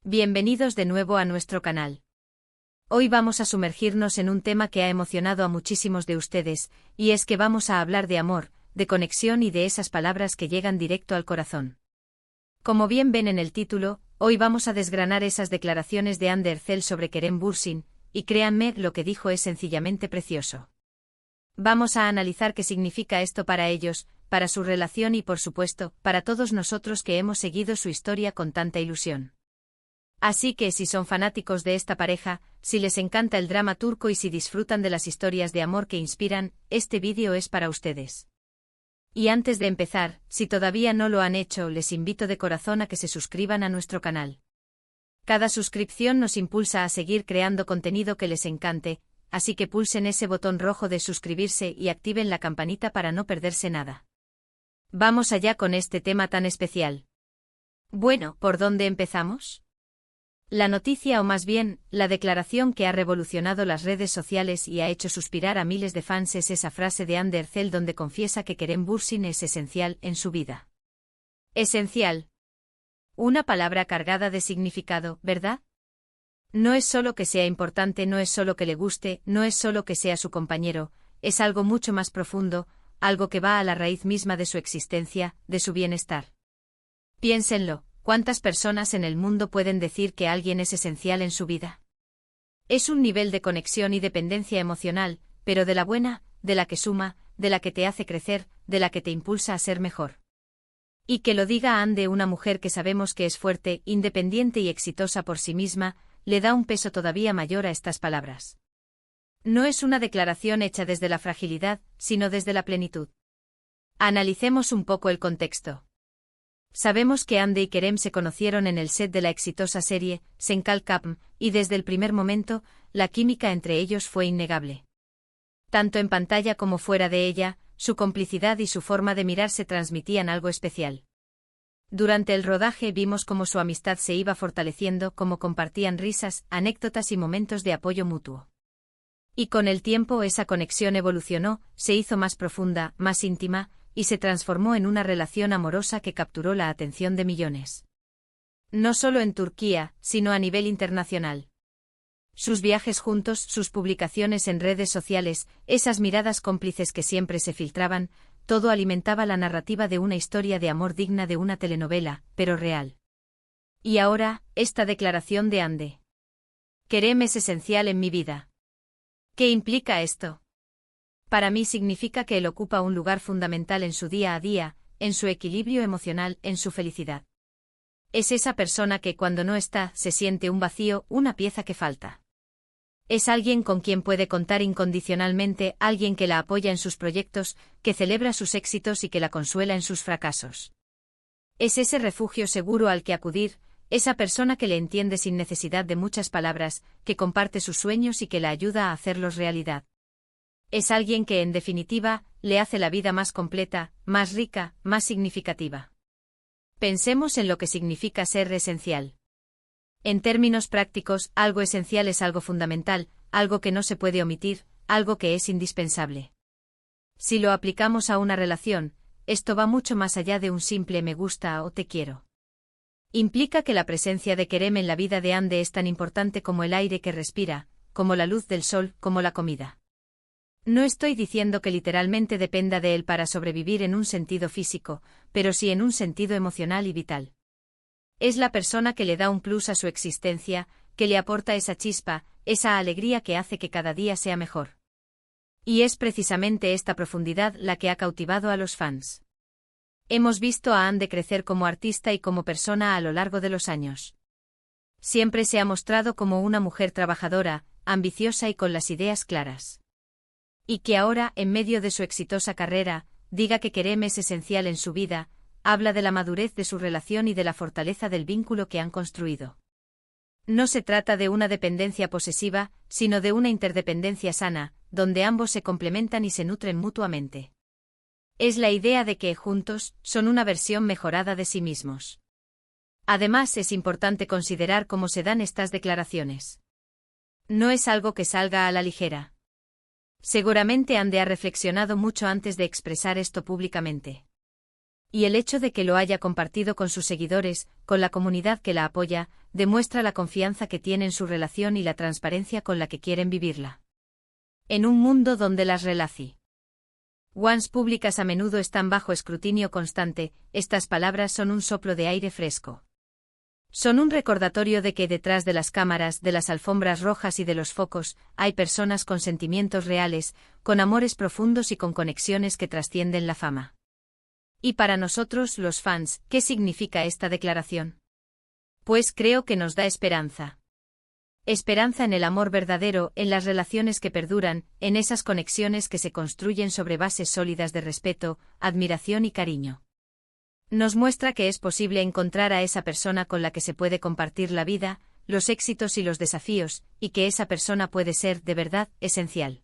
Bienvenidos de nuevo a nuestro canal. Hoy vamos a sumergirnos en un tema que ha emocionado a muchísimos de ustedes, y es que vamos a hablar de amor, de conexión y de esas palabras que llegan directo al corazón. Como bien ven en el título, hoy vamos a desgranar esas declaraciones de Hande Erçel sobre Kerem Bürsin, y créanme, lo que dijo es sencillamente precioso. Vamos a analizar qué significa esto para ellos, para su relación y por supuesto, para todos nosotros que hemos seguido su historia con tanta ilusión. Así que si son fanáticos de esta pareja, si les encanta el drama turco y si disfrutan de las historias de amor que inspiran, este vídeo es para ustedes. Y antes de empezar, si todavía no lo han hecho, les invito de corazón a que se suscriban a nuestro canal. Cada suscripción nos impulsa a seguir creando contenido que les encante, así que pulsen ese botón rojo de suscribirse y activen la campanita para no perderse nada. Vamos allá con este tema tan especial. Bueno, ¿por dónde empezamos? La noticia o más bien, la declaración que ha revolucionado las redes sociales y ha hecho suspirar a miles de fans es esa frase de Hande Erçel donde confiesa que Kerem Bürsin es esencial en su vida. Esencial. Una palabra cargada de significado, ¿verdad? No es solo que sea importante, no es solo que le guste, no es solo que sea su compañero, es algo mucho más profundo, algo que va a la raíz misma de su existencia, de su bienestar. Piénsenlo. ¿Cuántas personas en el mundo pueden decir que alguien es esencial en su vida? Es un nivel de conexión y dependencia emocional, pero de la buena, de la que suma, de la que te hace crecer, de la que te impulsa a ser mejor. Y que lo diga Hande, una mujer que sabemos que es fuerte, independiente y exitosa por sí misma, le da un peso todavía mayor a estas palabras. No es una declaración hecha desde la fragilidad, sino desde la plenitud. Analicemos un poco el contexto. Sabemos que Hande y Kerem se conocieron en el set de la exitosa serie Senkal Kapm, y desde el primer momento, la química entre ellos fue innegable. Tanto en pantalla como fuera de ella, su complicidad y su forma de mirarse transmitían algo especial. Durante el rodaje vimos cómo su amistad se iba fortaleciendo, cómo compartían risas, anécdotas y momentos de apoyo mutuo. Y con el tiempo esa conexión evolucionó, se hizo más profunda, más íntima, y se transformó en una relación amorosa que capturó la atención de millones. No solo en Turquía, sino a nivel internacional. Sus viajes juntos, sus publicaciones en redes sociales, esas miradas cómplices que siempre se filtraban, todo alimentaba la narrativa de una historia de amor digna de una telenovela, pero real. Y ahora, esta declaración de Hande. Kerem es esencial en mi vida. ¿Qué implica esto? Para mí significa que él ocupa un lugar fundamental en su día a día, en su equilibrio emocional, en su felicidad. Es esa persona que cuando no está, se siente un vacío, una pieza que falta. Es alguien con quien puede contar incondicionalmente, alguien que la apoya en sus proyectos, que celebra sus éxitos y que la consuela en sus fracasos. Es ese refugio seguro al que acudir, esa persona que le entiende sin necesidad de muchas palabras, que comparte sus sueños y que la ayuda a hacerlos realidad. Es alguien que, en definitiva, le hace la vida más completa, más rica, más significativa. Pensemos en lo que significa ser esencial. En términos prácticos, algo esencial es algo fundamental, algo que no se puede omitir, algo que es indispensable. Si lo aplicamos a una relación, esto va mucho más allá de un simple me gusta o te quiero. Implica que la presencia de Kerem en la vida de Hande es tan importante como el aire que respira, como la luz del sol, como la comida. No estoy diciendo que literalmente dependa de él para sobrevivir en un sentido físico, pero sí en un sentido emocional y vital. Es la persona que le da un plus a su existencia, que le aporta esa chispa, esa alegría que hace que cada día sea mejor. Y es precisamente esta profundidad la que ha cautivado a los fans. Hemos visto a Hande crecer como artista y como persona a lo largo de los años. Siempre se ha mostrado como una mujer trabajadora, ambiciosa y con las ideas claras. Y que ahora, en medio de su exitosa carrera, diga que Kerem es esencial en su vida, habla de la madurez de su relación y de la fortaleza del vínculo que han construido. No se trata de una dependencia posesiva, sino de una interdependencia sana, donde ambos se complementan y se nutren mutuamente. Es la idea de que, juntos, son una versión mejorada de sí mismos. Además, es importante considerar cómo se dan estas declaraciones. No es algo que salga a la ligera. Seguramente Hande ha reflexionado mucho antes de expresar esto públicamente. Y el hecho de que lo haya compartido con sus seguidores, con la comunidad que la apoya, demuestra la confianza que tiene en su relación y la transparencia con la que quieren vivirla. En un mundo donde las relaciones públicas a menudo están bajo escrutinio constante, estas palabras son un soplo de aire fresco. Son un recordatorio de que detrás de las cámaras, de las alfombras rojas y de los focos, hay personas con sentimientos reales, con amores profundos y con conexiones que trascienden la fama. Y para nosotros, los fans, ¿qué significa esta declaración? Pues creo que nos da esperanza. Esperanza en el amor verdadero, en las relaciones que perduran, en esas conexiones que se construyen sobre bases sólidas de respeto, admiración y cariño. Nos muestra que es posible encontrar a esa persona con la que se puede compartir la vida, los éxitos y los desafíos, y que esa persona puede ser, de verdad, esencial.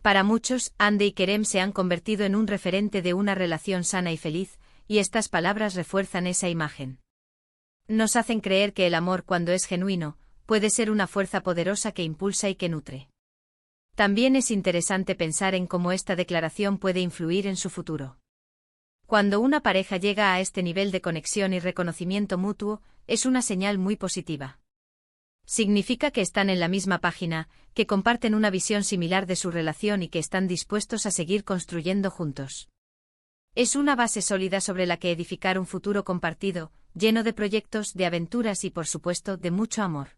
Para muchos, Hande y Kerem se han convertido en un referente de una relación sana y feliz, y estas palabras refuerzan esa imagen. Nos hacen creer que el amor, cuando es genuino, puede ser una fuerza poderosa que impulsa y que nutre. También es interesante pensar en cómo esta declaración puede influir en su futuro. Cuando una pareja llega a este nivel de conexión y reconocimiento mutuo, es una señal muy positiva. Significa que están en la misma página, que comparten una visión similar de su relación y que están dispuestos a seguir construyendo juntos. Es una base sólida sobre la que edificar un futuro compartido, lleno de proyectos, de aventuras y, por supuesto, de mucho amor.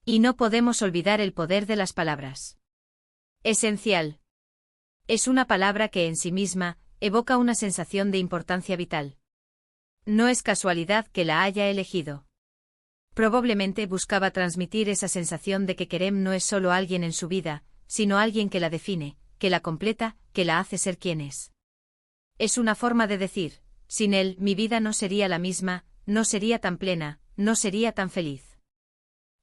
Y no podemos olvidar el poder de las palabras. Esencial. Es una palabra que en sí misma evoca una sensación de importancia vital. No es casualidad que la haya elegido. Probablemente buscaba transmitir esa sensación de que Kerem no es solo alguien en su vida, sino alguien que la define, que la completa, que la hace ser quien es. Es una forma de decir, sin él, mi vida no sería la misma, no sería tan plena, no sería tan feliz.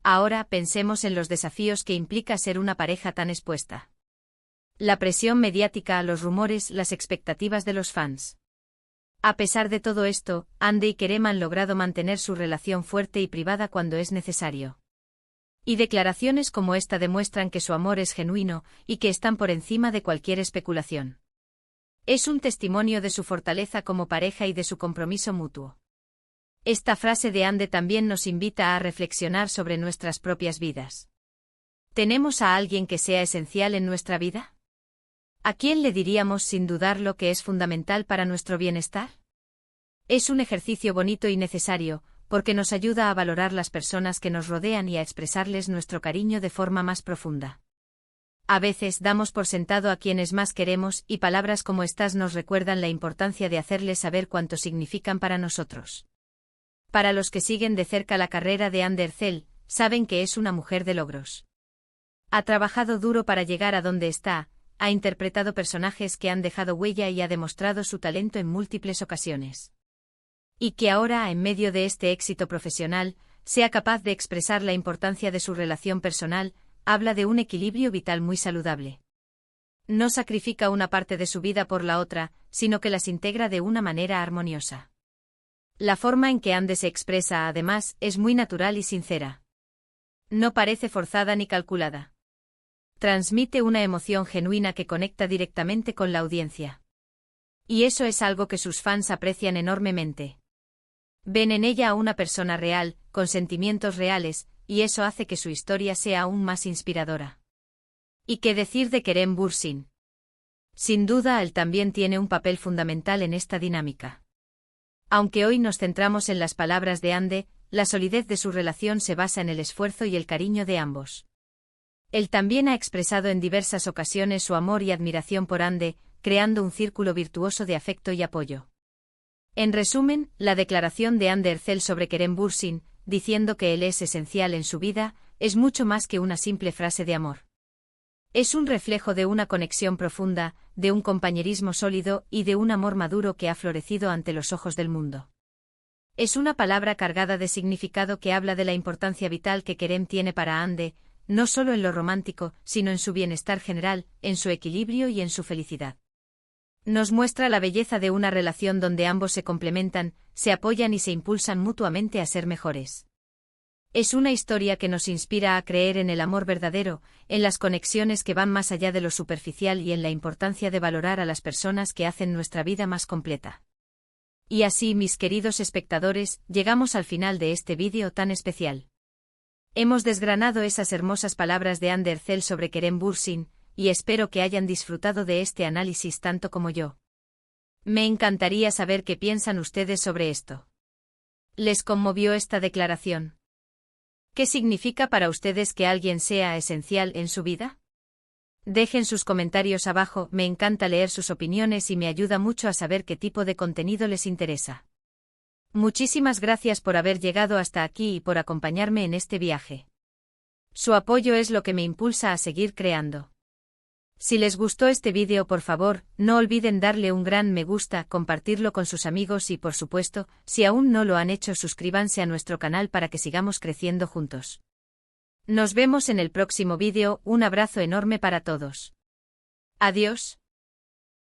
Ahora pensemos en los desafíos que implica ser una pareja tan expuesta. La presión mediática, los rumores, las expectativas de los fans. A pesar de todo esto, Hande y Kerem han logrado mantener su relación fuerte y privada cuando es necesario. Y declaraciones como esta demuestran que su amor es genuino y que están por encima de cualquier especulación. Es un testimonio de su fortaleza como pareja y de su compromiso mutuo. Esta frase de Hande también nos invita a reflexionar sobre nuestras propias vidas. ¿Tenemos a alguien que sea esencial en nuestra vida? ¿A quién le diríamos sin dudarlo que es fundamental para nuestro bienestar? Es un ejercicio bonito y necesario, porque nos ayuda a valorar las personas que nos rodean y a expresarles nuestro cariño de forma más profunda. A veces damos por sentado a quienes más queremos y palabras como estas nos recuerdan la importancia de hacerles saber cuánto significan para nosotros. Para los que siguen de cerca la carrera de Hande Erçel, saben que es una mujer de logros. Ha trabajado duro para llegar a donde está, ha interpretado personajes que han dejado huella y ha demostrado su talento en múltiples ocasiones. Y que ahora, en medio de este éxito profesional, sea capaz de expresar la importancia de su relación personal, habla de un equilibrio vital muy saludable. No sacrifica una parte de su vida por la otra, sino que las integra de una manera armoniosa. La forma en que Hande se expresa, además, es muy natural y sincera. No parece forzada ni calculada. Transmite una emoción genuina que conecta directamente con la audiencia. Y eso es algo que sus fans aprecian enormemente. Ven en ella a una persona real, con sentimientos reales, y eso hace que su historia sea aún más inspiradora. ¿Y qué decir de Kerem Bürsin? Sin duda él también tiene un papel fundamental en esta dinámica. Aunque hoy nos centramos en las palabras de Hande, la solidez de su relación se basa en el esfuerzo y el cariño de ambos. Él también ha expresado en diversas ocasiones su amor y admiración por Hande, creando un círculo virtuoso de afecto y apoyo. En resumen, la declaración de Hande Erçel sobre Kerem Bürsin, diciendo que él es esencial en su vida, es mucho más que una simple frase de amor. Es un reflejo de una conexión profunda, de un compañerismo sólido y de un amor maduro que ha florecido ante los ojos del mundo. Es una palabra cargada de significado que habla de la importancia vital que Kerem tiene para Hande, no solo en lo romántico, sino en su bienestar general, en su equilibrio y en su felicidad. Nos muestra la belleza de una relación donde ambos se complementan, se apoyan y se impulsan mutuamente a ser mejores. Es una historia que nos inspira a creer en el amor verdadero, en las conexiones que van más allá de lo superficial y en la importancia de valorar a las personas que hacen nuestra vida más completa. Y así, mis queridos espectadores, llegamos al final de este vídeo tan especial. Hemos desgranado esas hermosas palabras de Ander Zell sobre Kerem Bürsin, y espero que hayan disfrutado de este análisis tanto como yo. Me encantaría saber qué piensan ustedes sobre esto. ¿Les conmovió esta declaración? ¿Qué significa para ustedes que alguien sea esencial en su vida? Dejen sus comentarios abajo, me encanta leer sus opiniones y me ayuda mucho a saber qué tipo de contenido les interesa. Muchísimas gracias por haber llegado hasta aquí y por acompañarme en este viaje. Su apoyo es lo que me impulsa a seguir creando. Si les gustó este vídeo, por favor, no olviden darle un gran me gusta, compartirlo con sus amigos y, por supuesto, si aún no lo han hecho, suscríbanse a nuestro canal para que sigamos creciendo juntos. Nos vemos en el próximo vídeo, un abrazo enorme para todos. Adiós.